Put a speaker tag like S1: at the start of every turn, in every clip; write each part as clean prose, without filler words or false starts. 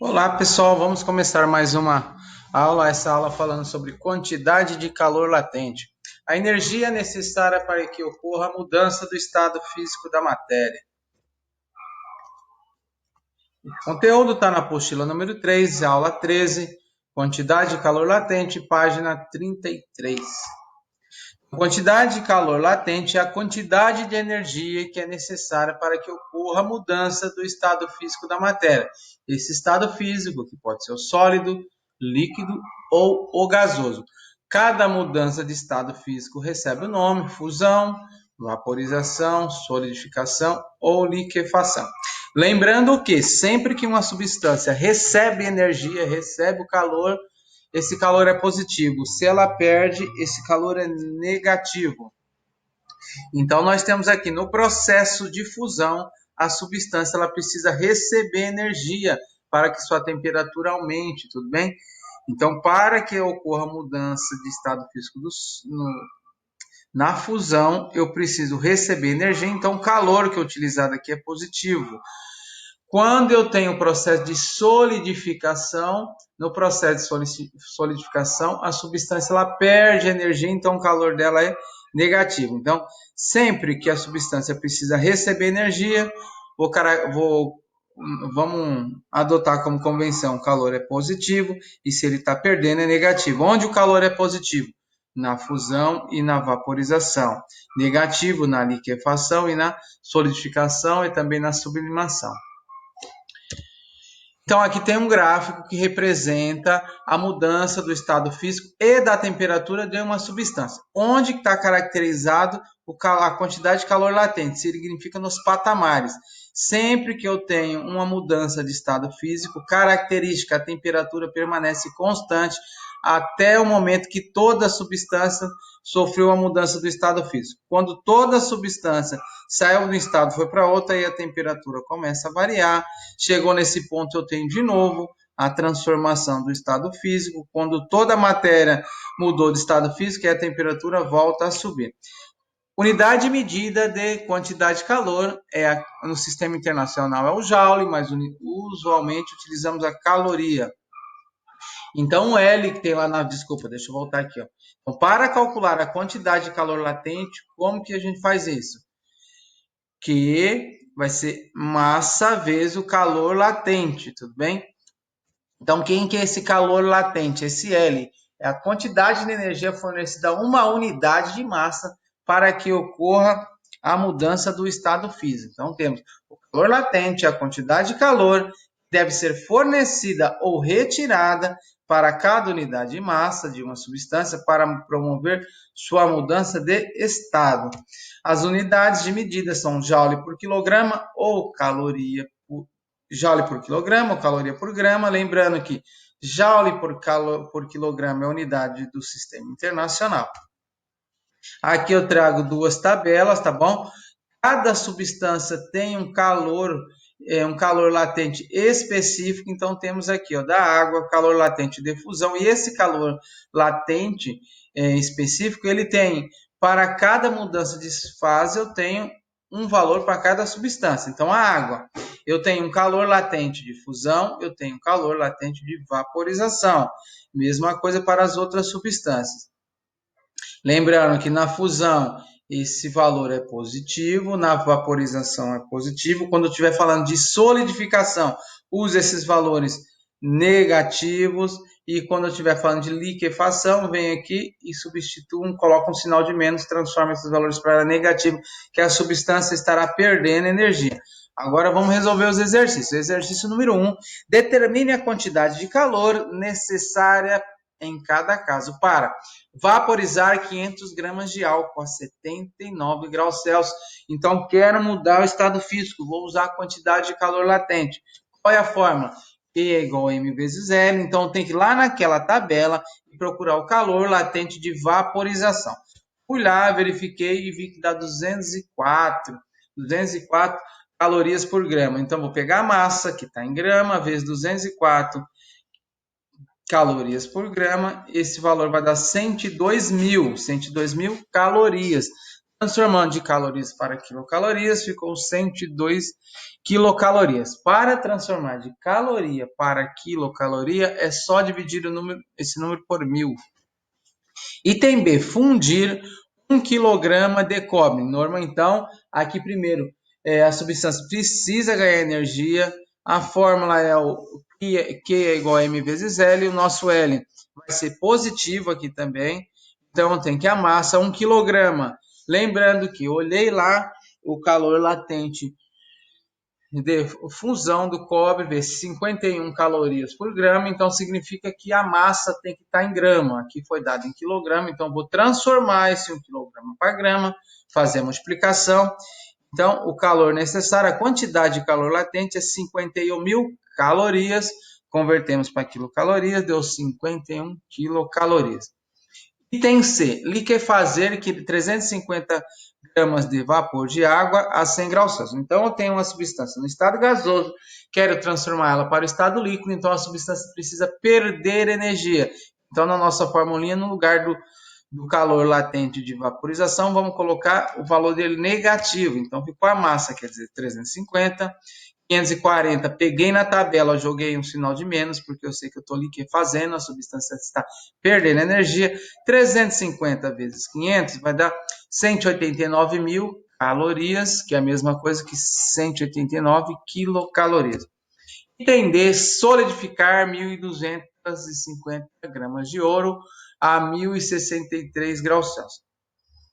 S1: Olá, pessoal. Vamos começar mais uma aula. Essa aula falando sobre quantidade de calor latente. A energia necessária para que ocorra a mudança do estado físico da matéria. O conteúdo está na apostila número 3, aula 13, quantidade de calor latente, página 33. A quantidade de calor latente é a quantidade de energia que é necessária para que ocorra a mudança do estado físico da matéria. Esse estado físico, que pode ser o sólido, líquido ou o gasoso. Cada mudança de estado físico recebe o nome fusão, vaporização, solidificação ou liquefação. Lembrando que sempre que uma substância recebe energia, recebe o calor, esse calor é positivo. Se ela perde, esse calor é negativo. Então, nós temos aqui no processo de fusão, a substância ela precisa receber energia para que sua temperatura aumente, tudo bem? Então, para que ocorra mudança de estado físico na fusão, eu preciso receber energia, então o calor que é utilizado aqui é positivo. Quando eu tenho o processo de solidificação, no processo de solidificação, a substância ela perde energia, então o calor dela é negativo. Então, sempre que a substância precisa receber energia, vamos adotar como convenção: o calor é positivo e se ele está perdendo é negativo. Onde o calor é positivo? Na fusão e na vaporização. Negativo na liquefação e na solidificação e também na sublimação. Então, aqui tem um gráfico que representa a mudança do estado físico e da temperatura de uma substância. Onde está caracterizado a quantidade de calor latente? Significa nos patamares. Sempre que eu tenho uma mudança de estado físico, característica, a temperatura permanece constante até o momento que toda a substância sofreu a mudança do estado físico. Quando toda a substância saiu de um estado e foi para outro, aí a temperatura começa a variar. Chegou nesse ponto, eu tenho de novo a transformação do estado físico. Quando toda a matéria mudou de estado físico, a temperatura volta a subir. Unidade de medida de quantidade de calor no sistema internacional é o joule, mas usualmente utilizamos a caloria. Então, o L que tem lá na... Desculpa, deixa eu voltar aqui. Ó. Então, para calcular a quantidade de calor latente, como que a gente faz isso? Que vai ser massa vezes o calor latente, tudo bem? Então, quem que é esse calor latente? Esse L é a quantidade de energia fornecida a uma unidade de massa para que ocorra a mudança do estado físico. Então, temos o calor latente, a quantidade de calor que deve ser fornecida ou retirada para cada unidade de massa de uma substância para promover sua mudança de estado. As unidades de medida são joule por quilograma ou caloria joule por quilograma ou caloria por grama. Lembrando que joule por quilograma é a unidade do sistema internacional. Aqui eu trago duas tabelas, tá bom? Cada substância tem um calor latente específico. Então, temos aqui, ó, da água, calor latente de fusão. E esse calor latente específico, ele tem, para cada mudança de fase, eu tenho um valor para cada substância. Então, a água, eu tenho um calor latente de fusão, eu tenho um calor latente de vaporização. Mesma coisa para as outras substâncias. Lembrando que na fusão esse valor é positivo, na vaporização é positivo. Quando eu estiver falando de solidificação, use esses valores negativos. E quando eu estiver falando de liquefação, vem aqui e substitui, coloca um sinal de menos, transforma esses valores para negativo, que a substância estará perdendo energia. Agora vamos resolver os exercícios. Exercício número 1. Determine a quantidade de calor necessária em cada caso para vaporizar 500 gramas de álcool a 79 graus Celsius. Então, quero mudar o estado físico, vou usar a quantidade de calor latente. Qual é a fórmula? E é igual a M vezes L. Então, tem que ir lá naquela tabela e procurar o calor latente de vaporização. Fui lá, verifiquei e vi que dá 204 calorias por grama. Então, vou pegar a massa, que está em grama, vezes 204 calorias por grama, esse valor vai dar 102 mil calorias. Transformando de calorias para quilocalorias, ficou 102 quilocalorias. Para transformar de caloria para quilocaloria, é só dividir esse número por 1000. Item B, fundir 1 kg de cobre. Norma, então, aqui primeiro, a substância precisa ganhar energia. A fórmula é o Q é igual a M vezes L. O nosso L vai ser positivo aqui também. Então, tem que a massa 1 kg. Lembrando que olhei lá o calor latente de fusão do cobre, vê 51 calorias por grama, então significa que a massa tem que estar em grama. Aqui foi dado em quilograma, então vou transformar esse 1 kg para grama, fazer a multiplicação. Então, o calor necessário, a quantidade de calor latente é 51.000 calorias, convertemos para quilocalorias, deu 51 quilocalorias. Item C, liquefazer 350 gramas de vapor de água a 100 graus Celsius. Então, eu tenho uma substância no estado gasoso, quero transformá-la para o estado líquido, então a substância precisa perder energia. Então, na nossa formulinha, no lugar do calor latente de vaporização, vamos colocar o valor dele negativo. Então, ficou a massa, quer dizer, 350. 540, peguei na tabela, joguei um sinal de menos, porque eu sei que eu estou liquefazendo, a substância está perdendo energia. 350 vezes 500 vai dar 189.000 calorias, que é a mesma coisa que 189 quilocalorias. Item D, solidificar 1.250 gramas de ouro a 1.063 graus Celsius.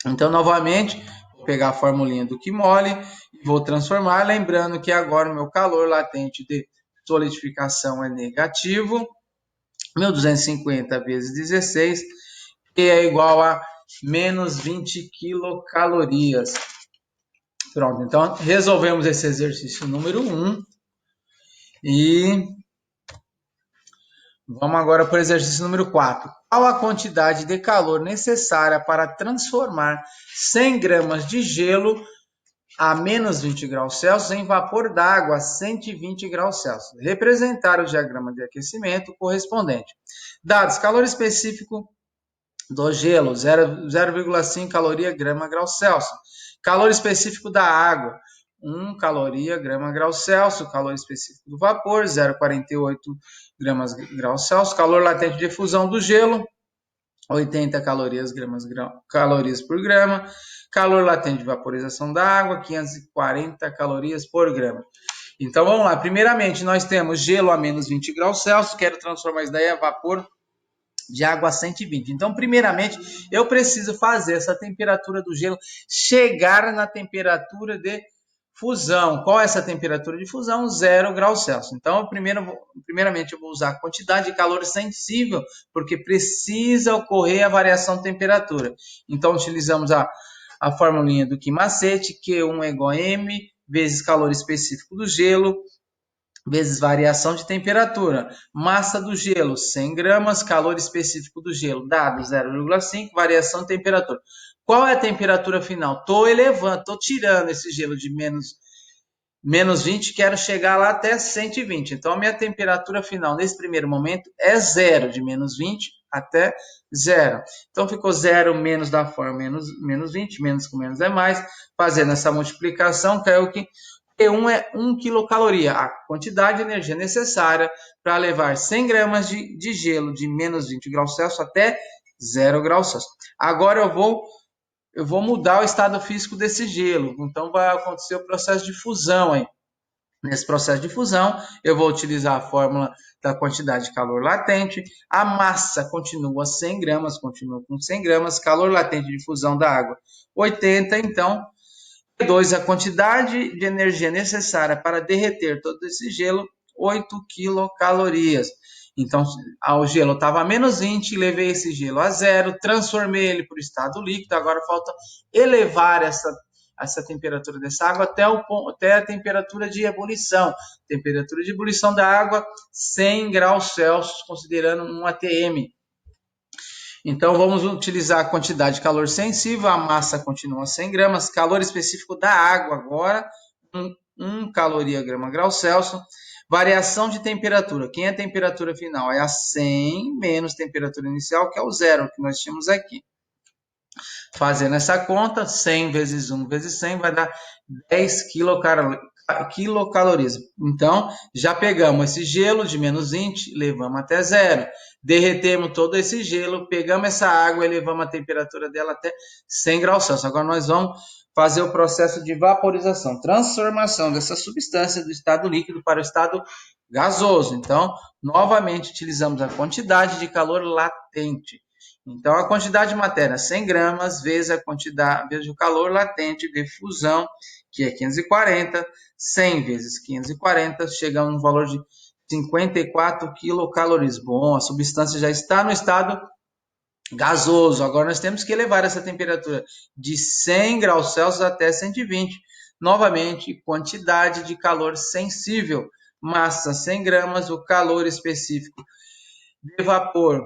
S1: Então, novamente, vou pegar a formulinha do Quimole e vou transformar, lembrando que agora o meu calor latente de solidificação é negativo, 1.250 vezes 16, que é igual a menos 20 quilocalorias. Pronto, então resolvemos esse exercício número 1 e vamos agora para o exercício número 4. Qual a quantidade de calor necessária para transformar 100 gramas de gelo a menos 20 graus Celsius em vapor d'água a 120 graus Celsius? Representar o diagrama de aquecimento correspondente. Dados: calor específico do gelo, 0,5 caloria grama grau Celsius. Calor específico da água, 1 caloria grama grau Celsius. Calor específico do vapor, 0,48 gramas grau Celsius. Calor latente de fusão do gelo, 80 calorias por grama. Calor latente de vaporização da água, 540 calorias por grama. Então, vamos lá. Primeiramente, nós temos gelo a menos 20 graus Celsius. Quero transformar isso daí a vapor de água a 120. Então, primeiramente, eu preciso fazer essa temperatura do gelo chegar na temperatura de fusão. Qual é essa temperatura de fusão? 0 graus Celsius. Então, primeiramente, eu vou usar a quantidade de calor sensível, porque precisa ocorrer a variação de temperatura. Então, utilizamos a formulinha do Quimacete, Q1 é igual a M vezes calor específico do gelo, vezes variação de temperatura. Massa do gelo, 100 gramas. Calor específico do gelo, dado 0,5. Variação de temperatura. Qual é a temperatura final? Estou elevando, estou tirando esse gelo de menos 20, quero chegar lá até 120. Então, a minha temperatura final, nesse primeiro momento, é 0, de menos 20 até 0. Então, ficou 0 menos da forma menos 20, menos com menos é mais. Fazendo essa multiplicação, caiu que T1 é 1 quilocaloria, a quantidade de energia necessária para levar 100 gramas de gelo de menos 20 graus Celsius até 0 graus Celsius. Agora eu vou mudar o estado físico desse gelo, então vai acontecer o processo de fusão aí. Nesse processo de fusão, eu vou utilizar a fórmula da quantidade de calor latente. A massa continua 100 gramas, continua com 100 gramas. Calor latente de fusão da água, 80. Então, 2, a quantidade de energia necessária para derreter todo esse gelo, 8 quilocalorias. Então, o gelo estava a menos 20, levei esse gelo a 0, transformei ele para o estado líquido. Agora falta elevar essa temperatura dessa água até a temperatura de ebulição. Temperatura de ebulição da água, 100 graus Celsius, considerando um ATM. Então, vamos utilizar a quantidade de calor sensível, a massa continua 100 gramas, calor específico da água agora, 1 caloria grama grau Celsius, variação de temperatura, quem é a temperatura final? É a 100 menos temperatura inicial, que é o 0, que nós tínhamos aqui. Fazendo essa conta, 100 vezes 1 vezes 100 vai dar 10 quilocalorias. Então, já pegamos esse gelo de menos 20, levamos até zero. Derretemos todo esse gelo, pegamos essa água e levamos a temperatura dela até 100 graus Celsius. Agora nós vamos fazer o processo de vaporização, transformação dessa substância do estado líquido para o estado gasoso. Então, novamente utilizamos a quantidade de calor latente. Então, a quantidade de matéria, 100 gramas, vezes a quantidade, vezes o calor latente de fusão, que é 540, 100 vezes 540, chegamos no valor de 54 quilocalorias. Bom, a substância já está no estado gasoso. Agora nós temos que elevar essa temperatura de 100 graus Celsius até 120. Novamente, quantidade de calor sensível, massa 100 gramas, o calor específico de vapor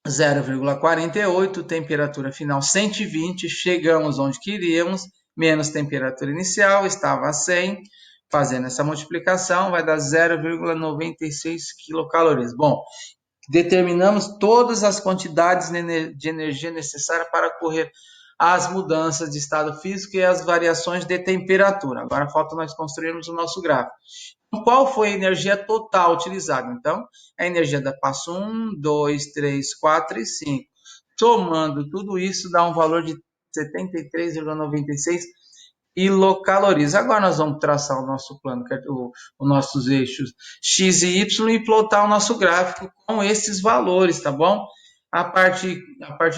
S1: 0,48, temperatura final 120, chegamos onde queríamos, menos temperatura inicial, estava a 100, fazendo essa multiplicação vai dar 0,96 quilocalorias. Bom, determinamos todas as quantidades de energia necessária para ocorrer as mudanças de estado físico e as variações de temperatura. Agora falta nós construirmos o nosso gráfico. Qual foi a energia total utilizada? Então, a energia da passo 1, 2, 3, 4 e 5. Somando tudo isso, dá um valor de 73,96 quilocalorias. Agora nós vamos traçar o nosso plano, os nossos eixos X e Y e plotar o nosso gráfico com esses valores, tá bom? A partir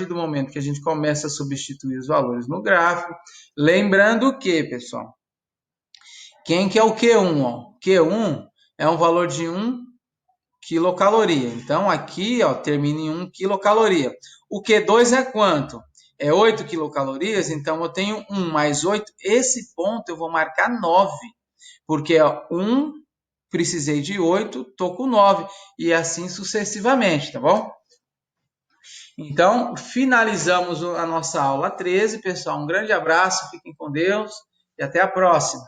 S1: do momento que a gente começa a substituir os valores no gráfico, lembrando que, pessoal, quem que é o Q1? Ó? Q1 é um valor de 1 quilocaloria. Então, aqui ó, termina em 1 quilocaloria. O Q2 é quanto? É 8 quilocalorias, então eu tenho 1 mais 8. Esse ponto eu vou marcar 9, porque ó, 1, precisei de 8, estou com 9, e assim sucessivamente, tá bom? Então, finalizamos a nossa aula 13, pessoal. Um grande abraço, fiquem com Deus e até a próxima.